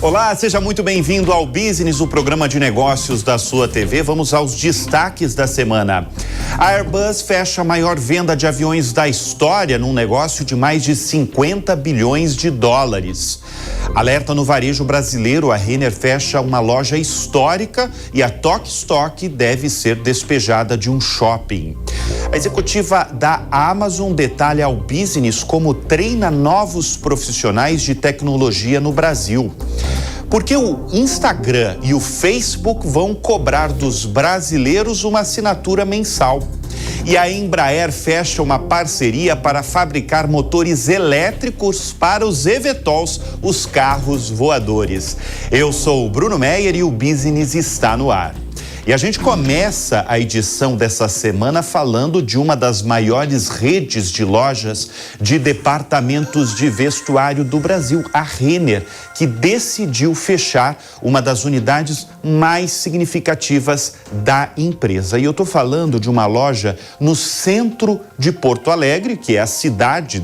Olá, seja muito bem-vindo ao Business, o programa de negócios da sua TV. Vamos aos destaques da semana. A Airbus fecha a maior venda de aviões da história num negócio de mais de 50 bilhões de dólares. Alerta no varejo brasileiro, a Renner fecha uma loja histórica e a Tok Stock deve ser despejada de um shopping. A executiva da Amazon detalha ao Business como treina novos profissionais de tecnologia no Brasil. Porque o Instagram e o Facebook vão cobrar dos brasileiros uma assinatura mensal. E a Embraer fecha uma parceria para fabricar motores elétricos para os eVTOLs, os carros voadores. Eu sou o Bruno Meyer e o Business está no ar. E a gente começa a edição dessa semana falando de uma das maiores redes de lojas de departamentos de vestuário do Brasil, a Renner, que decidiu fechar uma das unidades mais significativas da empresa. E eu estou falando de uma loja no centro de Porto Alegre, que é a cidade,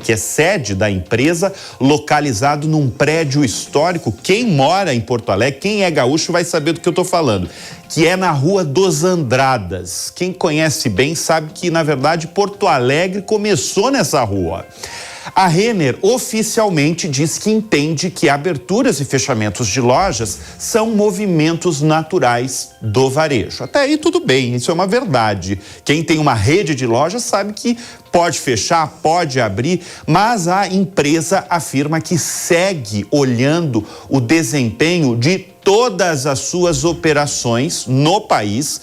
que é sede da empresa, localizado num prédio histórico. Quem mora em Porto Alegre, quem é gaúcho vai saber do que eu estou falando, que é na Rua dos Andradas. Quem conhece bem sabe que, na verdade, Porto Alegre começou nessa rua. A Renner oficialmente diz que entende que aberturas e fechamentos de lojas são movimentos naturais do varejo. Até aí tudo bem, isso é uma verdade. Quem tem uma rede de lojas sabe que pode fechar, pode abrir, mas a empresa afirma que segue olhando o desempenho de todas as suas operações no país,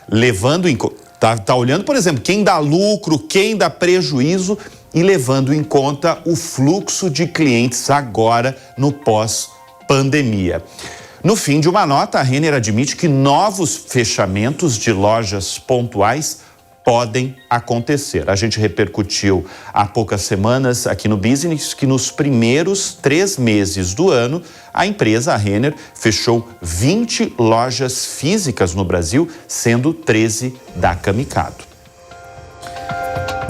levando em conta, tá olhando, por exemplo, quem dá lucro, quem dá prejuízo e levando em conta o fluxo de clientes agora no pós-pandemia. No fim de uma nota, a Renner admite que novos fechamentos de lojas pontuais podem acontecer. A gente repercutiu há poucas semanas aqui no Business que nos primeiros 3 meses do ano, a empresa, a Renner, fechou 20 lojas físicas no Brasil, sendo 13 da Camicado.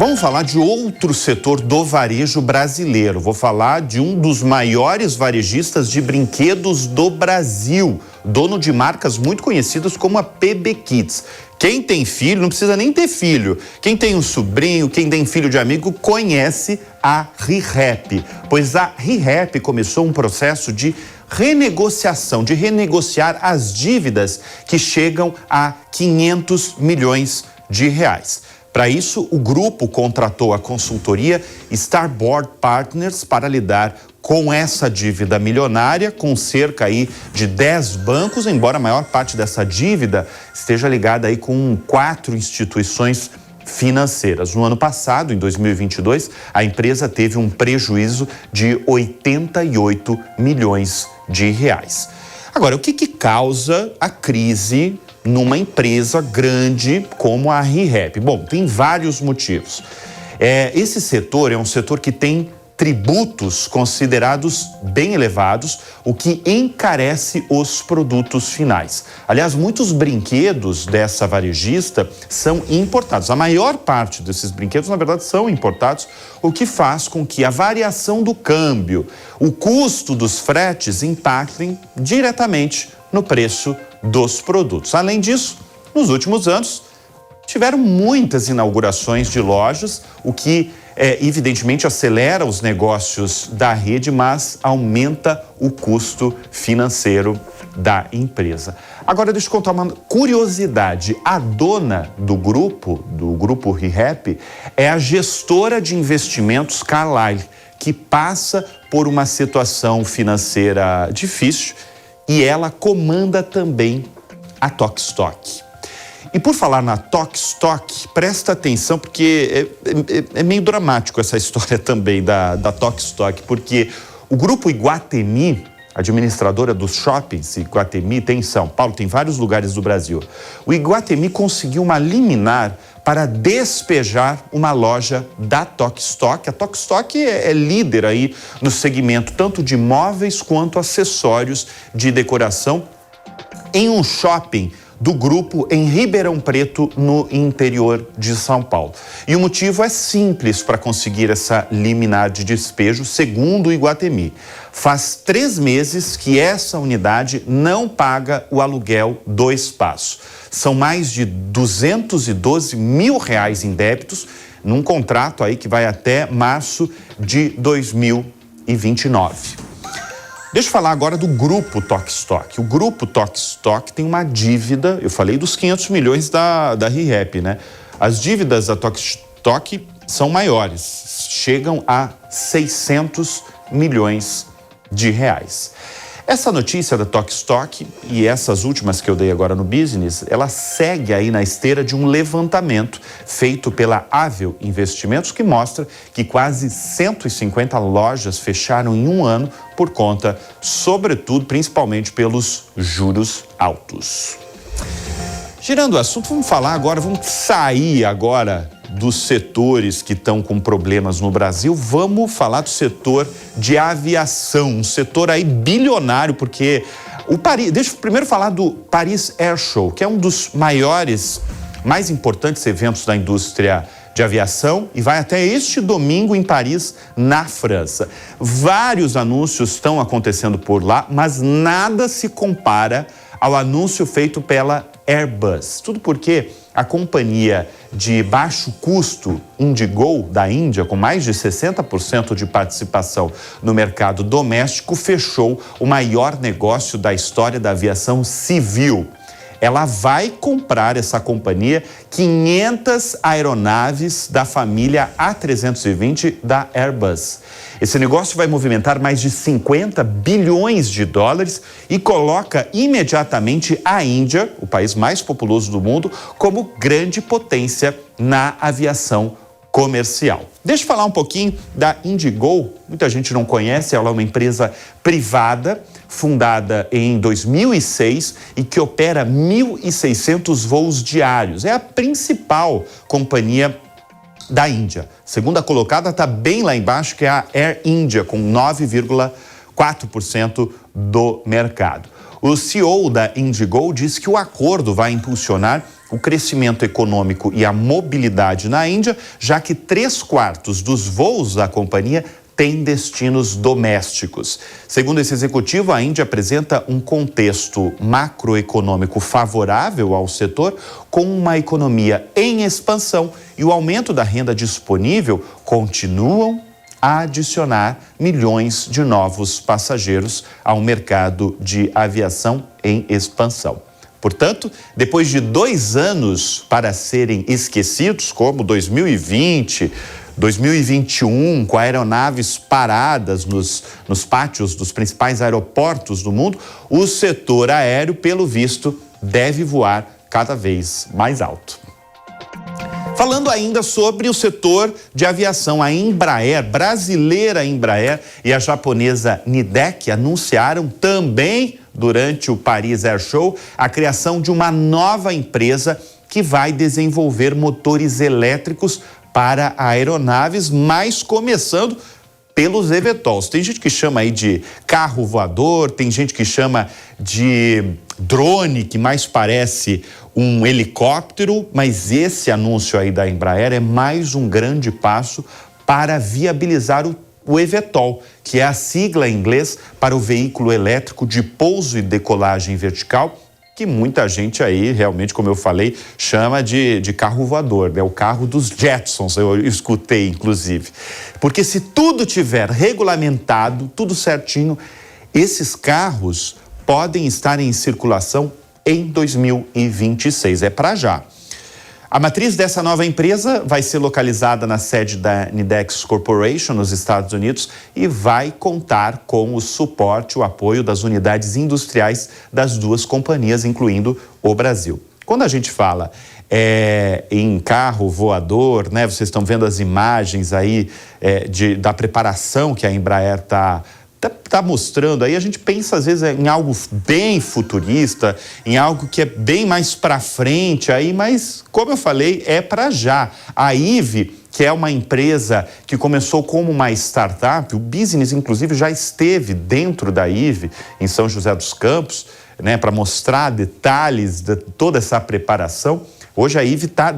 Vamos falar de outro setor do varejo brasileiro. Vou falar de um dos maiores varejistas de brinquedos do Brasil, dono de marcas muito conhecidas como a PB Kids. Quem tem filho, não precisa nem ter filho. Quem tem um sobrinho, quem tem filho de amigo, conhece a ReHap. Pois a ReHap começou um processo de renegociação, de renegociar as dívidas que chegam a 500 milhões de reais. Para isso, o grupo contratou a consultoria Starboard Partners para lidar com essa dívida milionária, com cerca aí de 10 bancos, embora a maior parte dessa dívida esteja ligada aí com 4 instituições financeiras. No ano passado, em 2022, a empresa teve um prejuízo de 88 milhões de reais. Agora, o que causa a crise numa empresa grande como a ReHap? Bom, tem vários motivos. Esse setor é um setor que tem tributos considerados bem elevados, o que encarece os produtos finais. Aliás, muitos brinquedos dessa varejista são importados. A maior parte desses brinquedos, na verdade, são importados, o que faz com que a variação do câmbio, o custo dos fretes impactem diretamente no preço dos produtos. Além disso, nos últimos anos, tiveram muitas inaugurações de lojas, o que evidentemente acelera os negócios da rede, mas aumenta o custo financeiro da empresa. Agora, deixa eu contar uma curiosidade. A dona do grupo ReHap, é a gestora de investimentos Carlyle, que passa por uma situação financeira difícil, e ela comanda também a Tok Stock. E por falar na Tok Stock, presta atenção, porque é meio dramático essa história também da Tok Stock, porque o grupo Iguatemi, administradora dos shoppings, Iguatemi tem em São Paulo, tem vários lugares do Brasil. O Iguatemi conseguiu uma liminar para despejar uma loja da Tok Stock. A Tok Stock é líder aí no segmento tanto de móveis quanto acessórios de decoração em um shopping do grupo em Ribeirão Preto, no interior de São Paulo. E o motivo é simples para conseguir essa liminar de despejo, segundo o Iguatemi. Faz 3 meses que essa unidade não paga o aluguel do espaço. São mais de R$212 mil em débitos, num contrato aí que vai até março de 2029. Deixa eu falar agora do Grupo Tok Stock. O Grupo Tok Stock tem uma dívida, eu falei dos 500 milhões da ReHap, né? As dívidas da Tok Stock são maiores, chegam a 600 milhões de reais. Essa notícia da Tok Stock e essas últimas que eu dei agora no Business, ela segue aí na esteira de um levantamento feito pela Avel Investimentos que mostra que quase 150 lojas fecharam em um ano por conta, sobretudo, principalmente pelos juros altos. Girando o assunto, vamos sair agora dos setores que estão com problemas no Brasil, vamos falar do setor de aviação, um setor aí bilionário, porque deixa eu primeiro falar do Paris Air Show, que é um dos maiores, mais importantes eventos da indústria de aviação e vai até este domingo em Paris, na França. Vários anúncios estão acontecendo por lá, mas nada se compara ao anúncio feito pela Airbus. Tudo porque a companhia de baixo custo IndiGo, da Índia, com mais de 60% de participação no mercado doméstico, fechou o maior negócio da história da aviação civil. Ela vai comprar, essa companhia, 500 aeronaves da família A320 da Airbus. Esse negócio vai movimentar mais de 50 bilhões de dólares e coloca imediatamente a Índia, o país mais populoso do mundo, como grande potência na aviação comercial. Deixa eu falar um pouquinho da IndiGo. Muita gente não conhece, ela é uma empresa privada, fundada em 2006 e que opera 1.600 voos diários. É a principal companhia da Índia. Segunda colocada está bem lá embaixo, que é a Air India, com 9,4% do mercado. O CEO da IndiGo diz que o acordo vai impulsionar o crescimento econômico e a mobilidade na Índia, já que 3/4 dos voos da companhia têm destinos domésticos. Segundo esse executivo, a Índia apresenta um contexto macroeconômico favorável ao setor, com uma economia em expansão e o aumento da renda disponível continuam a adicionar milhões de novos passageiros ao mercado de aviação em expansão. Portanto, depois de 2 anos para serem esquecidos, como 2020, 2021, com aeronaves paradas nos pátios dos principais aeroportos do mundo, o setor aéreo, pelo visto, deve voar cada vez mais alto. Falando ainda sobre o setor de aviação, a Embraer, brasileira Embraer e a japonesa Nidec anunciaram também, durante o Paris Air Show, a criação de uma nova empresa que vai desenvolver motores elétricos para aeronaves, mas começando pelos eVTOLs. Tem gente que chama aí de carro voador, tem gente que chama de drone, que mais parece um helicóptero, mas esse anúncio aí da Embraer é mais um grande passo para viabilizar o eVTOL, que é a sigla em inglês para o veículo elétrico de pouso e decolagem vertical, que muita gente aí, realmente, como eu falei, chama de carro voador, né? O carro dos Jetsons, eu escutei, inclusive. Porque se tudo tiver regulamentado, tudo certinho, esses carros podem estar em circulação em 2026, é para já. A matriz dessa nova empresa vai ser localizada na sede da Nidex Corporation, nos Estados Unidos, e vai contar com o suporte, o apoio das unidades industriais das duas companhias, incluindo o Brasil. Quando a gente fala em carro voador, né, vocês estão vendo as imagens aí da preparação que a Embraer está mostrando aí, a gente pensa às vezes em algo bem futurista, em algo que é bem mais para frente aí, mas como eu falei, é para já. A IVE, que é uma empresa que começou como uma startup, o Business inclusive já esteve dentro da IVE em São José dos Campos, né, para mostrar detalhes de toda essa preparação. Hoje a IVE tá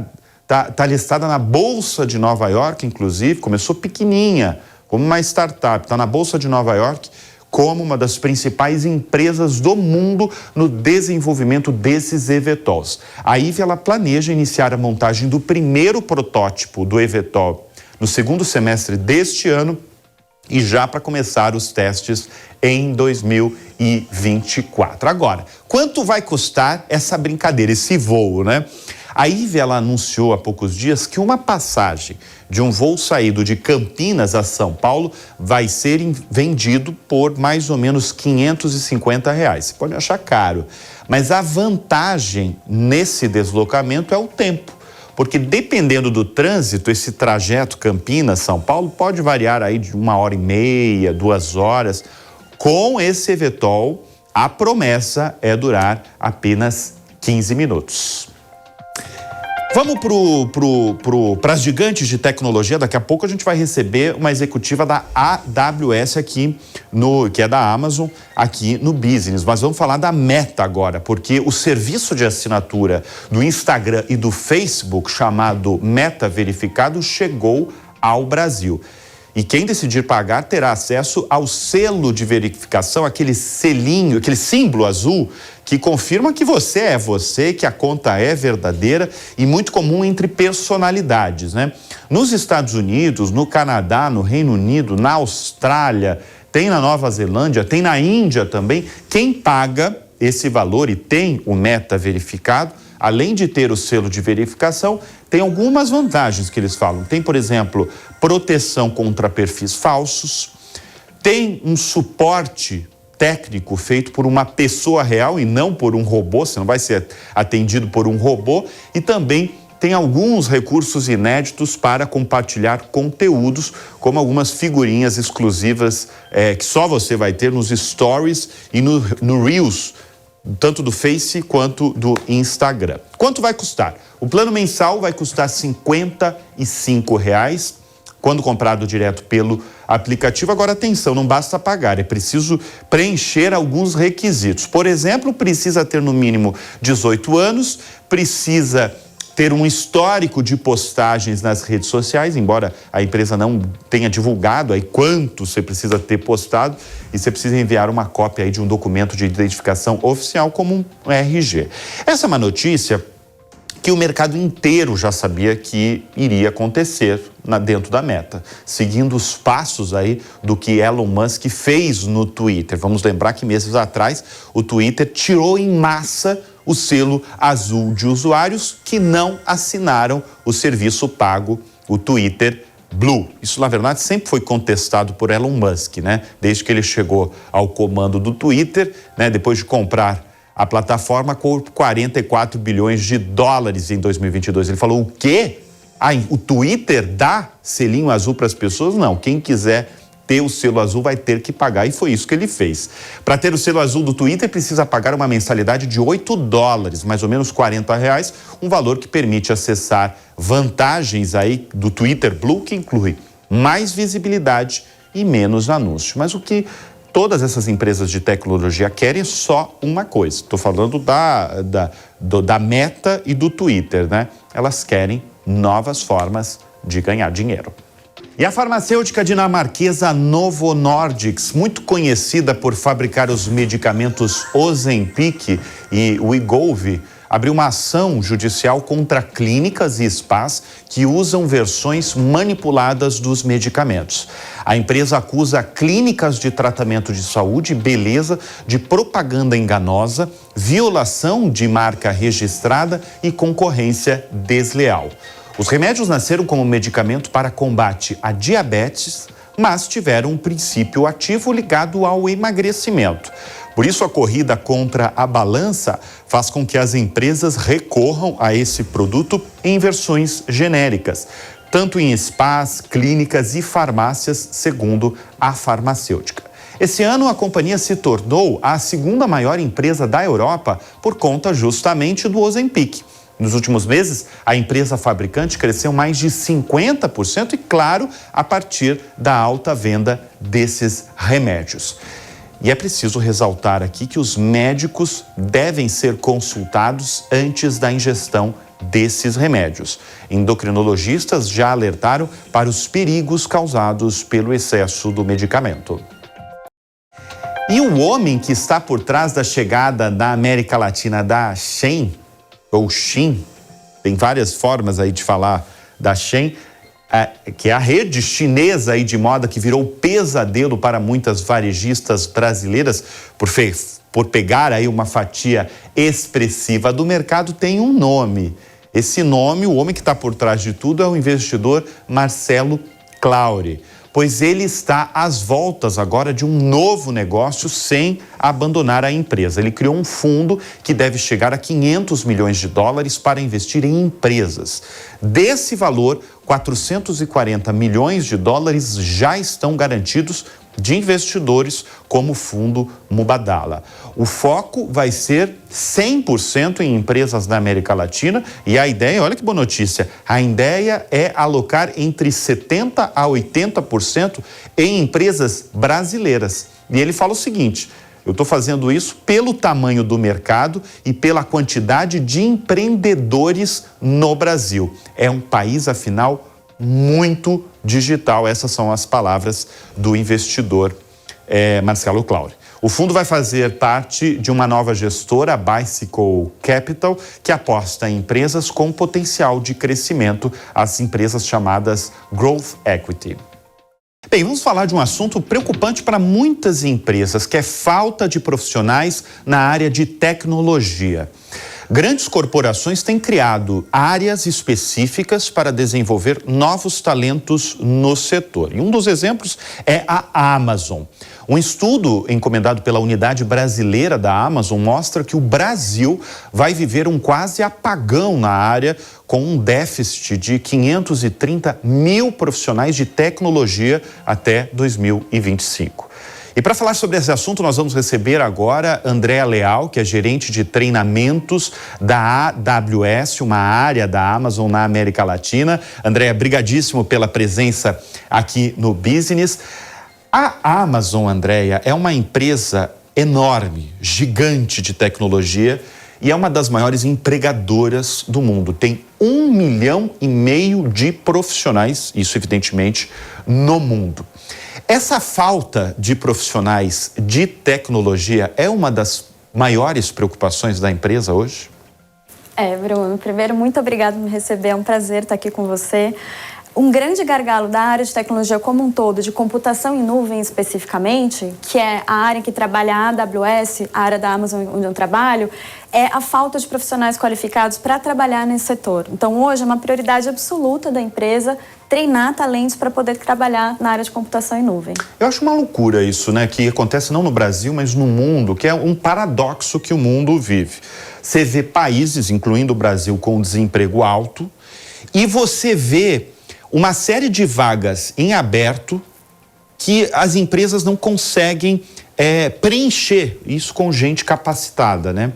listada na Bolsa de Nova York, inclusive, começou pequenininha, como uma startup, está na Bolsa de Nova York como uma das principais empresas do mundo no desenvolvimento desses eVTOLs. A IVE ela planeja iniciar a montagem do primeiro protótipo do eVTOL no segundo semestre deste ano e já para começar os testes em 2024. Agora, quanto vai custar essa brincadeira, esse voo, né? A IVE ela anunciou há poucos dias que uma passagem de um voo saído de Campinas a São Paulo vai ser vendido por mais ou menos R$550. Você pode achar caro, mas a vantagem nesse deslocamento é o tempo. Porque dependendo do trânsito, esse trajeto Campinas-São Paulo pode variar aí de 1h30, 2 horas. Com esse eVTOL, a promessa é durar apenas 15 minutos. Vamos para as gigantes de tecnologia. Daqui a pouco a gente vai receber uma executiva da AWS aqui, que é da Amazon, aqui no Business. Mas vamos falar da Meta agora, porque o serviço de assinatura do Instagram e do Facebook, chamado Meta Verificado, chegou ao Brasil. E quem decidir pagar terá acesso ao selo de verificação, aquele selinho, aquele símbolo azul que confirma que você é você, que a conta é verdadeira e muito comum entre personalidades, né? Nos Estados Unidos, no Canadá, no Reino Unido, na Austrália, tem na Nova Zelândia, tem na Índia também. Quem paga esse valor e tem o Meta verificado, além de ter o selo de verificação, tem algumas vantagens que eles falam. Tem, por exemplo, proteção contra perfis falsos, tem um suporte técnico feito por uma pessoa real e não por um robô, você não vai ser atendido por um robô, e também tem alguns recursos inéditos para compartilhar conteúdos, como algumas figurinhas exclusivas que só você vai ter nos Stories e no Reels, tanto do Face quanto do Instagram. Quanto vai custar? O plano mensal vai custar R$55, quando comprado direto pelo aplicativo. Agora, atenção, não basta pagar, é preciso preencher alguns requisitos. Por exemplo, precisa ter no mínimo 18 anos, precisa ter um histórico de postagens nas redes sociais, embora a empresa não tenha divulgado aí quanto você precisa ter postado, e você precisa enviar uma cópia aí de um documento de identificação oficial como um RG. Essa é uma notícia que o mercado inteiro já sabia que iria acontecer dentro da Meta, seguindo os passos aí do que Elon Musk fez no Twitter. Vamos lembrar que meses atrás o Twitter tirou em massa o selo azul de usuários que não assinaram o serviço pago, o Twitter Blue. Isso, na verdade, sempre foi contestado por Elon Musk, né? Desde que ele chegou ao comando do Twitter, né? Depois de comprar a plataforma por 44 bilhões de dólares em 2022. Ele falou, o quê? O Twitter dá selinho azul para as pessoas? Não, quem quiser ter o selo azul vai ter que pagar, e foi isso que ele fez. Para ter o selo azul do Twitter, precisa pagar uma mensalidade de $8, mais ou menos R$40, um valor que permite acessar vantagens aí do Twitter Blue, que inclui mais visibilidade e menos anúncio. Mas o que todas essas empresas de tecnologia querem é só uma coisa. Estou falando da Meta e do Twitter, né? Elas querem novas formas de ganhar dinheiro. E a farmacêutica dinamarquesa Novo Nordisk, muito conhecida por fabricar os medicamentos Ozempic e Wegovy, abriu uma ação judicial contra clínicas e spas que usam versões manipuladas dos medicamentos. A empresa acusa clínicas de tratamento de saúde e beleza de propaganda enganosa, violação de marca registrada e concorrência desleal. Os remédios nasceram como medicamento para combate à diabetes, mas tiveram um princípio ativo ligado ao emagrecimento. Por isso, a corrida contra a balança faz com que as empresas recorram a esse produto em versões genéricas, tanto em spas, clínicas e farmácias, segundo a farmacêutica. Esse ano, a companhia se tornou a segunda maior empresa da Europa por conta justamente do Ozempic. Nos últimos meses, a empresa fabricante cresceu mais de 50% e, claro, a partir da alta venda desses remédios. E é preciso ressaltar aqui que os médicos devem ser consultados antes da ingestão desses remédios. Endocrinologistas já alertaram para os perigos causados pelo excesso do medicamento. E o homem que está por trás da chegada na América Latina da Shein, ou Shein, tem várias formas aí de falar da Shein, que é a rede chinesa aí de moda que virou pesadelo para muitas varejistas brasileiras por pegar aí uma fatia expressiva do mercado, tem um nome. Esse nome, o homem que está por trás de tudo, é o investidor Marcelo Claure, pois ele está às voltas agora de um novo negócio sem abandonar a empresa. Ele criou um fundo que deve chegar a 500 milhões de dólares para investir em empresas. Desse valor, 440 milhões de dólares já estão garantidos de investidores como o fundo Mubadala. O foco vai ser 100% em empresas da América Latina e a ideia, olha que boa notícia, a ideia é alocar entre 70% a 80% em empresas brasileiras. E ele fala o seguinte: eu estou fazendo isso pelo tamanho do mercado e pela quantidade de empreendedores no Brasil. É um país, afinal, muito digital. Essas são as palavras do investidor Marcelo Claure. O fundo vai fazer parte de uma nova gestora, a Bicycle Capital, que aposta em empresas com potencial de crescimento, as empresas chamadas Growth Equity. Bem, vamos falar de um assunto preocupante para muitas empresas, que é falta de profissionais na área de tecnologia. Grandes corporações têm criado áreas específicas para desenvolver novos talentos no setor. E um dos exemplos é a Amazon. Um estudo encomendado pela Unidade Brasileira da Amazon mostra que o Brasil vai viver um quase apagão na área, com um déficit de 530 mil profissionais de tecnologia até 2025. E para falar sobre esse assunto, nós vamos receber agora Andréa Leal, que é gerente de treinamentos da AWS, uma área da Amazon na América Latina. Andréa, brigadíssimo pela presença aqui no Business. A Amazon, Andréa, é uma empresa enorme, gigante de tecnologia e é uma das maiores empregadoras do mundo. Tem 1,5 milhão de profissionais, isso evidentemente, no mundo. Essa falta de profissionais de tecnologia é uma das maiores preocupações da empresa hoje? Bruno, primeiro, muito obrigada por me receber, é um prazer estar aqui com você. Um grande gargalo da área de tecnologia como um todo, de computação em nuvem especificamente, que é a área que trabalha a AWS, a área da Amazon onde eu trabalho, é a falta de profissionais qualificados para trabalhar nesse setor. Então, hoje é uma prioridade absoluta da empresa treinar talentos para poder trabalhar na área de computação em nuvem. Eu acho uma loucura isso, né? Que acontece não no Brasil, mas no mundo, que é um paradoxo que o mundo vive. Você vê países, incluindo o Brasil, com desemprego alto, e você vê uma série de vagas em aberto que as empresas não conseguem preencher isso com gente capacitada, né?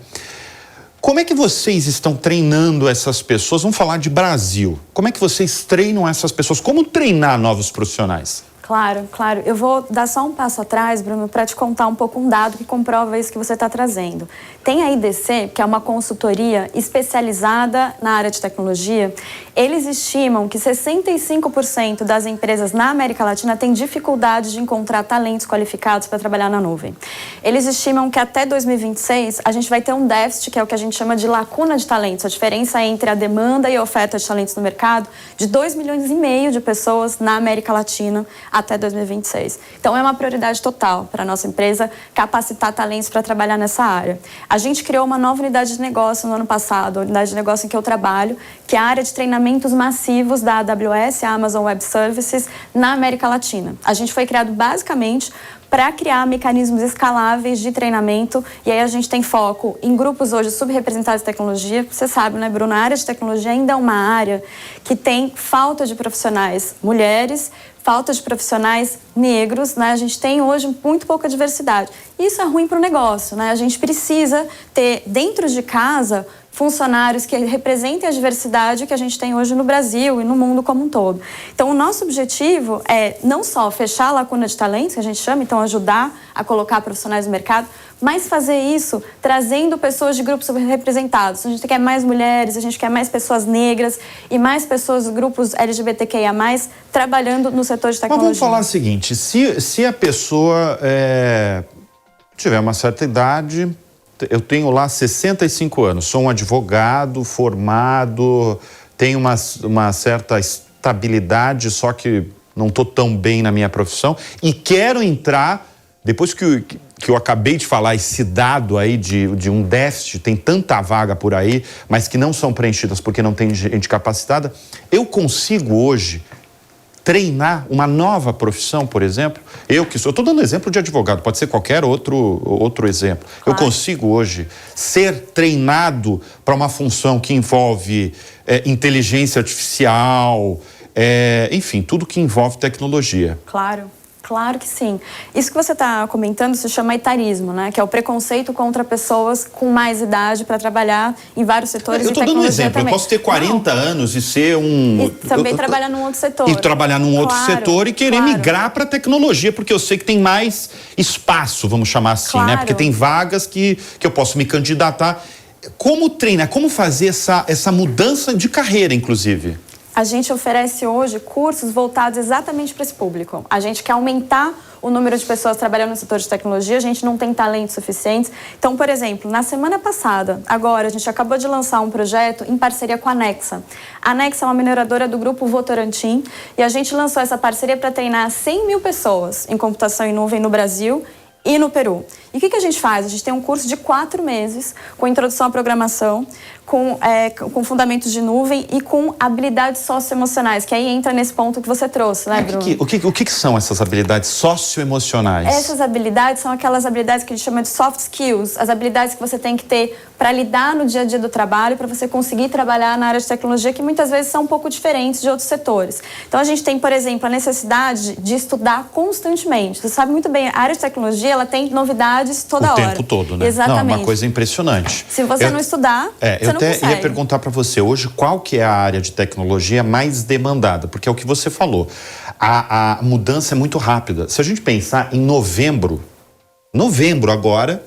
Como é que vocês estão treinando essas pessoas? Vamos falar de Brasil. Como é que vocês treinam essas pessoas? Como treinar novos profissionais? Claro. Eu vou dar só um passo atrás, Bruno, para te contar um pouco um dado que comprova isso que você está trazendo. Tem a IDC, que é uma consultoria especializada na área de tecnologia. Eles estimam que 65% das empresas na América Latina têm dificuldade de encontrar talentos qualificados para trabalhar na nuvem. Eles estimam que até 2026 a gente vai ter um déficit, que é o que a gente chama de lacuna de talentos, a diferença entre a demanda e a oferta de talentos no mercado, de 2,5 milhões de pessoas na América Latina até 2026. Então, é uma prioridade total para a nossa empresa capacitar talentos para trabalhar nessa área. A gente criou uma nova unidade de negócio no ano passado, a unidade de negócio em que eu trabalho, que é a área de treinamentos massivos da AWS, a Amazon Web Services, na América Latina. A gente foi criado basicamente para criar mecanismos escaláveis de treinamento, e aí a gente tem foco em grupos hoje subrepresentados de tecnologia. Você sabe, né, Bruno, a área de tecnologia ainda é uma área que tem falta de profissionais mulheres, falta de profissionais negros, né? A gente tem hoje muito pouca diversidade. Isso é ruim para o negócio, né? A gente precisa ter dentro de casa funcionários que representem a diversidade que a gente tem hoje no Brasil e no mundo como um todo. Então, o nosso objetivo é não só fechar a lacuna de talentos, que a gente chama, então ajudar a colocar profissionais no mercado, mas fazer isso trazendo pessoas de grupos subrepresentados. A gente quer mais mulheres, a gente quer mais pessoas negras e mais pessoas, grupos LGBTQIA+, trabalhando no setor de tecnologia. Mas vamos falar o seguinte, se a pessoa tiver uma certa idade, eu tenho lá 65 anos, sou um advogado formado, tenho uma certa estabilidade, só que não estou tão bem na minha profissão e quero entrar, depois que eu acabei de falar, esse dado aí de um déficit, tem tanta vaga por aí, mas que não são preenchidas porque não tem gente capacitada, eu consigo hoje treinar uma nova profissão, por exemplo? Eu estou dando exemplo de advogado, pode ser qualquer outro exemplo. Claro. Eu consigo hoje ser treinado para uma função que envolve inteligência artificial, enfim, tudo que envolve tecnologia. Claro. Claro que sim. Isso que você está comentando se chama etarismo, né? Que é o preconceito contra pessoas com mais idade para trabalhar em vários setores. Eu estou dando um exemplo. Também. Eu posso ter 40 anos e ser um... E também trabalhar num outro setor. E trabalhar num outro setor e querer migrar para a tecnologia, porque eu sei que tem mais espaço, vamos chamar assim, né? Porque tem vagas que eu posso me candidatar. Como treinar? Como fazer essa mudança de carreira, inclusive? A gente oferece hoje cursos voltados exatamente para esse público. A gente quer aumentar o número de pessoas trabalhando no setor de tecnologia, a gente não tem talentos suficientes. Então, por exemplo, na semana passada, agora, a gente acabou de lançar um projeto em parceria com a Nexa. A Nexa é uma mineradora do grupo Votorantim e a gente lançou essa parceria para treinar 100 mil pessoas em computação em nuvem no Brasil e no Peru. E o que a gente faz? A gente tem um curso de 4 meses com introdução à programação, com fundamentos de nuvem e com habilidades socioemocionais, que aí entra nesse ponto que você trouxe, né, Bruno? O que são essas habilidades socioemocionais? Essas habilidades são aquelas habilidades que a gente chama de soft skills, as habilidades que você tem que ter para lidar no dia a dia do trabalho, para você conseguir trabalhar na área de tecnologia, que muitas vezes são um pouco diferentes de outros setores. Então, a gente tem, por exemplo, a necessidade de estudar constantemente. Você sabe muito bem, a área de tecnologia, ela tem novidades toda hora. O tempo todo, né? Exatamente. Não, é uma coisa impressionante. Se você não estudar, você não consegue. Eu ia perguntar para você hoje qual que é a área de tecnologia mais demandada, porque é o que você falou. A mudança é muito rápida. Se a gente pensar em novembro agora,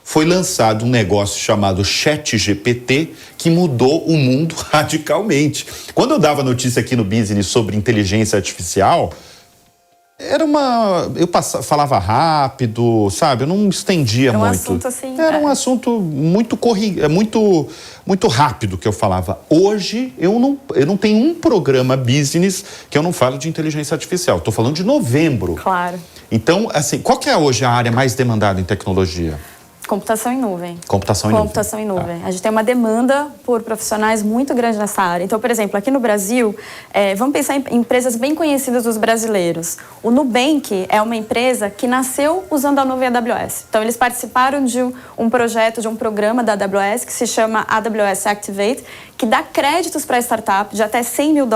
foi lançado um negócio chamado ChatGPT que mudou o mundo radicalmente. Quando eu dava notícia aqui no Business sobre inteligência artificial, eu falava rápido, sabe? Eu não estendia muito. Era um assunto assim... Era um assunto muito rápido que eu falava. Hoje, eu não tenho um programa business que eu não falo de inteligência artificial. Estou falando de novembro. Claro. Então, assim, qual que é hoje a área mais demandada em tecnologia? Computação em nuvem. Computação em nuvem. Computação em nuvem. A gente tem uma demanda por profissionais muito grande nessa área. Então, por exemplo, aqui no Brasil, vamos pensar em empresas bem conhecidas dos brasileiros. O Nubank é uma empresa que nasceu usando a nuvem AWS. Então, eles participaram de um projeto, de um programa da AWS que se chama AWS Activate, que dá créditos para startup de até $100 mil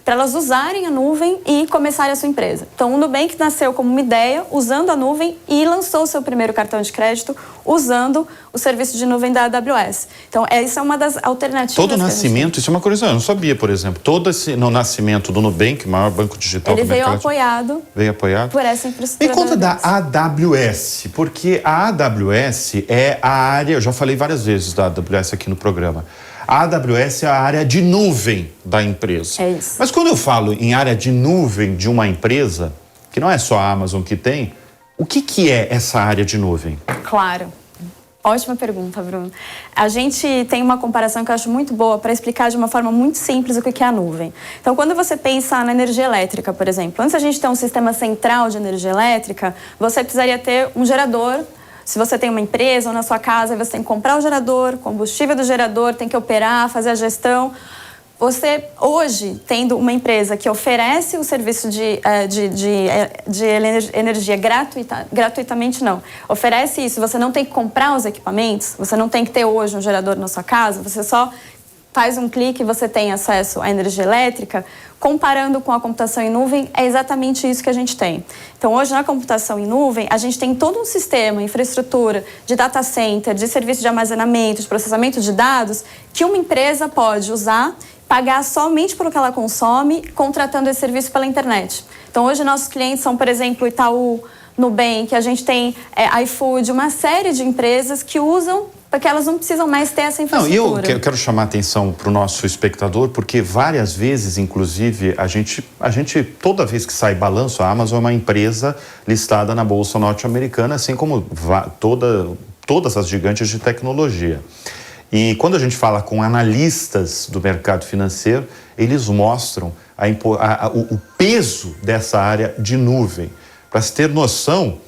para elas usarem a nuvem e começarem a sua empresa. Então, o Nubank nasceu como uma ideia, usando a nuvem e lançou o seu primeiro cartão de crédito usando o serviço de nuvem da AWS. Então, essa é uma das alternativas. Todo nascimento, isso é uma curiosidade, eu não sabia, por exemplo. No nascimento do Nubank, o maior banco digital do mercado. Veio apoiado por essa infraestrutura. Me conta da AWS, porque a AWS é a área, eu já falei várias vezes da AWS aqui no programa. A AWS é a área de nuvem da empresa. É isso. Mas quando eu falo em área de nuvem de uma empresa, que não é só a Amazon que tem, o que é essa área de nuvem? Claro. Ótima pergunta, Bruno. A gente tem uma comparação que eu acho muito boa para explicar de uma forma muito simples o que é a nuvem. Então, quando você pensa na energia elétrica, por exemplo, antes a gente ter um sistema central de energia elétrica, você precisaria ter um gerador. Se você tem uma empresa ou na sua casa, você tem que comprar o gerador, combustível do gerador, tem que operar, fazer a gestão. Você, hoje, tendo uma empresa que oferece o serviço de energia gratuitamente, não. Oferece isso, você não tem que comprar os equipamentos, você não tem que ter hoje um gerador na sua casa, você só faz um clique e você tem acesso à energia elétrica, comparando com a computação em nuvem, é exatamente isso que a gente tem. Então, hoje, na computação em nuvem, a gente tem todo um sistema, infraestrutura de data center, de serviço de armazenamento, de processamento de dados, que uma empresa pode usar, pagar somente pelo que ela consome, contratando esse serviço pela internet. Então, hoje, nossos clientes são, por exemplo, Itaú, Nubank, a gente tem iFood, uma série de empresas que usam porque elas não precisam mais ter essa infraestrutura. Não, eu quero chamar a atenção para o nosso espectador, porque várias vezes, inclusive, a gente, toda vez que sai balanço, a Amazon é uma empresa listada na Bolsa Norte-Americana, assim como todas as gigantes de tecnologia. E quando a gente fala com analistas do mercado financeiro, eles mostram o peso dessa área de nuvem. Para se ter noção,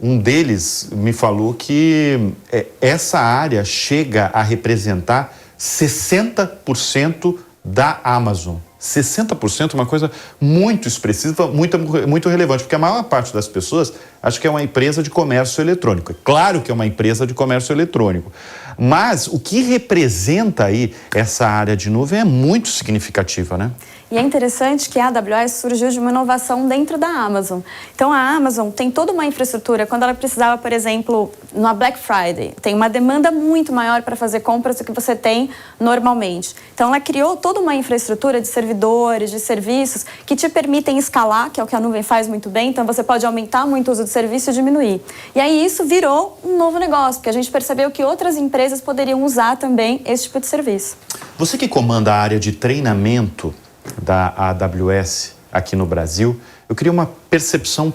um deles me falou que essa área chega a representar 60% da Amazon. 60% é uma coisa muito expressiva, muito relevante, porque a maior parte das pessoas acha que é uma empresa de comércio eletrônico. É claro que é uma empresa de comércio eletrônico, mas o que representa aí essa área de nuvem é muito significativa, né? E é interessante que a AWS surgiu de uma inovação dentro da Amazon. Então, a Amazon tem toda uma infraestrutura. Quando ela precisava, por exemplo, na Black Friday, tem uma demanda muito maior para fazer compras do que você tem normalmente. Então, ela criou toda uma infraestrutura de servidores, de serviços, que te permitem escalar, que é o que a nuvem faz muito bem. Então, você pode aumentar muito o uso do serviço e diminuir. E aí, isso virou um novo negócio, porque a gente percebeu que outras empresas poderiam usar também esse tipo de serviço. Você que comanda a área de treinamento da AWS aqui no Brasil, eu queria uma percepção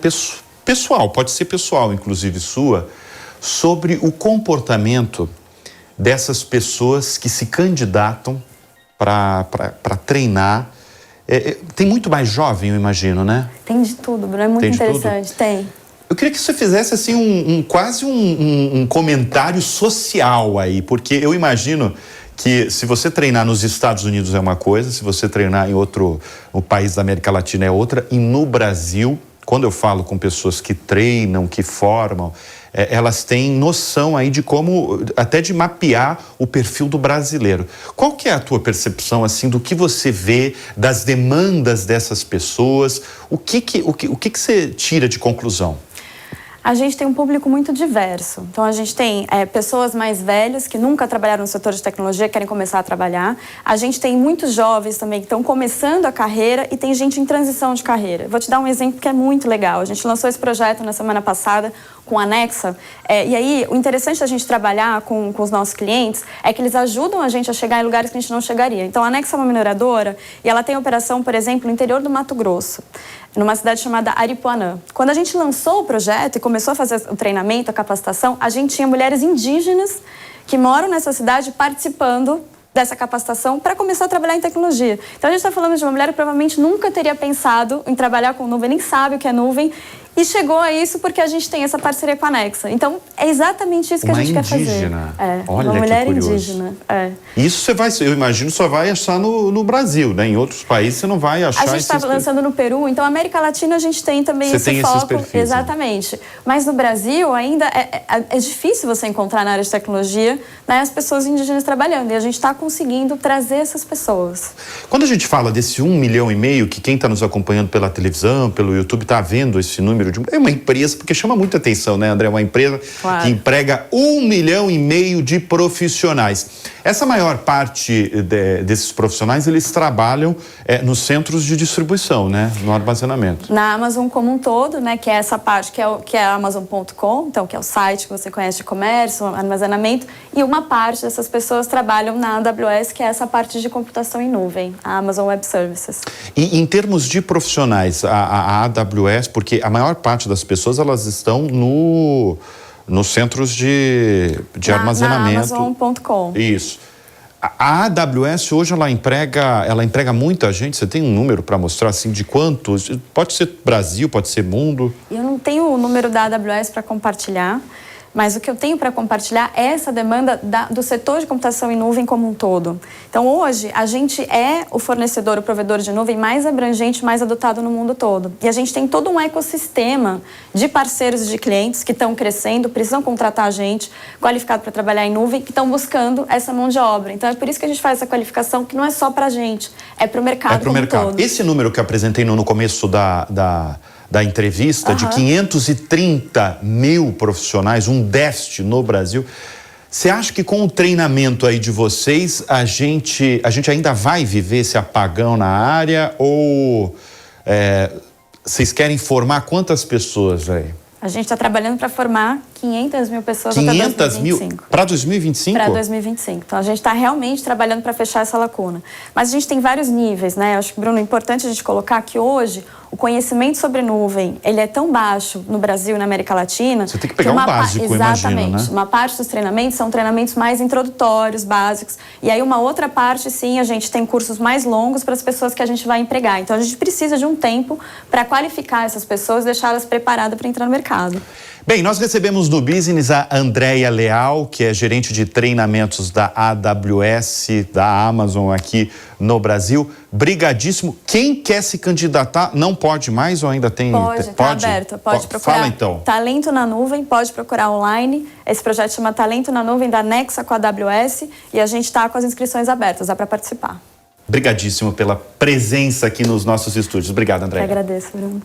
pessoal, pode ser pessoal, inclusive sua, sobre o comportamento dessas pessoas que se candidatam para treinar. Tem muito mais jovem, eu imagino, né? Tem de tudo, Bruno, é muito interessante, tem. Eu queria que você fizesse assim quase um comentário social aí, porque eu imagino que se você treinar nos Estados Unidos é uma coisa, se você treinar em outro país da América Latina é outra, e no Brasil, quando eu falo com pessoas que treinam, que formam, elas têm noção aí de como, até de mapear o perfil do brasileiro. Qual que é a tua percepção, assim, do que você vê, das demandas dessas pessoas? O que você tira de conclusão? A gente tem um público muito diverso. Então, a gente tem pessoas mais velhas que nunca trabalharam no setor de tecnologia, querem começar a trabalhar. A gente tem muitos jovens também que estão começando a carreira e tem gente em transição de carreira. Vou te dar um exemplo que é muito legal. A gente lançou esse projeto na semana passada com a Anexa. E aí, o interessante da gente trabalhar com os nossos clientes é que eles ajudam a gente a chegar em lugares que a gente não chegaria. Então, a Anexa é uma mineradora e ela tem operação, por exemplo, no interior do Mato Grosso, numa cidade chamada Aripuanã. Quando a gente lançou o projeto e começou a fazer o treinamento, a capacitação, a gente tinha mulheres indígenas que moram nessa cidade participando dessa capacitação para começar a trabalhar em tecnologia. Então, a gente está falando de uma mulher que provavelmente nunca teria pensado em trabalhar com nuvem, nem sabe o que é nuvem, e chegou a isso porque a gente tem essa parceria com a Anexa. Então, é exatamente isso que a gente quer fazer. Olha, uma mulher que curioso. indígena. Isso eu imagino, só vai achar no Brasil, né? Em outros países você não vai achar. A gente está lançando no Peru, então, América Latina a gente tem também esse foco. Esses perfis, exatamente. Né? Mas no Brasil ainda é difícil você encontrar na área de tecnologia, né, as pessoas indígenas trabalhando. E a gente está conseguindo trazer essas pessoas. Quando a gente fala desse 1,5 milhão, que quem está nos acompanhando pela televisão, pelo YouTube, está vendo esse número. É uma empresa, porque chama muita atenção, né, André? Uma empresa que emprega 1,5 milhão de profissionais. Essa maior parte desses profissionais, eles trabalham nos centros de distribuição, né? No armazenamento. Na Amazon como um todo, né? Que é essa parte que é a Amazon.com, então, que é o site que você conhece de comércio, armazenamento, e uma parte dessas pessoas trabalham na AWS, que é essa parte de computação em nuvem, a Amazon Web Services. E em termos de profissionais, a AWS, porque a maior parte das pessoas, elas estão nos centros de armazenamento. Na Amazon.com. Isso. A AWS hoje ela entrega muita gente. Você tem um número para mostrar assim de quantos? Pode ser Brasil, pode ser mundo. Eu não tenho o número da AWS para compartilhar, mas o que eu tenho para compartilhar é essa demanda do setor de computação em nuvem como um todo. Então, hoje, a gente é o fornecedor, o provedor de nuvem mais abrangente, mais adotado no mundo todo. E a gente tem todo um ecossistema de parceiros e de clientes que estão crescendo, precisam contratar gente qualificado para trabalhar em nuvem, que estão buscando essa mão de obra. Então, é por isso que a gente faz essa qualificação, que não é só para a gente, é para o mercado como um todo. Esse número que eu apresentei no começo da entrevista, de 530 mil profissionais, um déficit no Brasil. Você acha que com o treinamento aí de vocês, a gente ainda vai viver esse apagão na área ou vocês querem formar quantas pessoas aí? A gente está trabalhando para formar 500 mil pessoas 500 até 2025. mil? Para 2025? Para 2025. Então, a gente está realmente trabalhando para fechar essa lacuna. Mas a gente tem vários níveis, né? Eu acho que, Bruno, é importante a gente colocar que hoje o conhecimento sobre nuvem, ele é tão baixo no Brasil e na América Latina... Você tem que pegar um básico, exatamente, imagino, né? Uma parte dos treinamentos são treinamentos mais introdutórios, básicos. E aí, uma outra parte, sim, a gente tem cursos mais longos para as pessoas que a gente vai empregar. Então, a gente precisa de um tempo para qualificar essas pessoas e deixá-las preparadas para entrar no mercado. Bem, nós recebemos no Business a Andréia Leal, que é gerente de treinamentos da AWS, da Amazon aqui no Brasil. Brigadíssimo. Quem quer se candidatar não pode mais ou ainda tem? Pode, está aberto. Pode procurar. Fala então. Talento na Nuvem, pode procurar online. Esse projeto chama Talento na Nuvem, da Nexa com a AWS, e a gente está com as inscrições abertas, dá para participar. Brigadíssimo pela presença aqui nos nossos estúdios. Obrigado, Andréia. Eu agradeço, Bruno.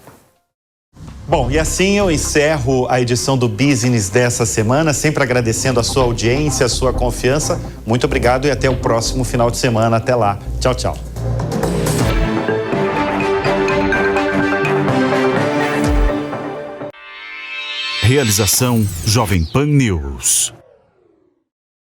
Bom, e assim eu encerro a edição do Business dessa semana, sempre agradecendo a sua audiência, a sua confiança. Muito obrigado e até o próximo final de semana. Até lá. Tchau, tchau. Realização Jovem Pan News.